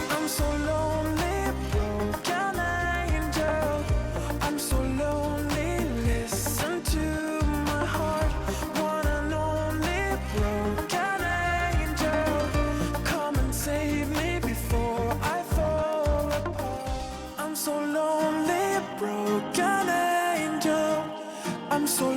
I'm so lonely, broken angel. I'm so lonely, listen to my heart. One and only broken angel. Come and save me before I fall apart. I'm so lonely, broken angel. I'm so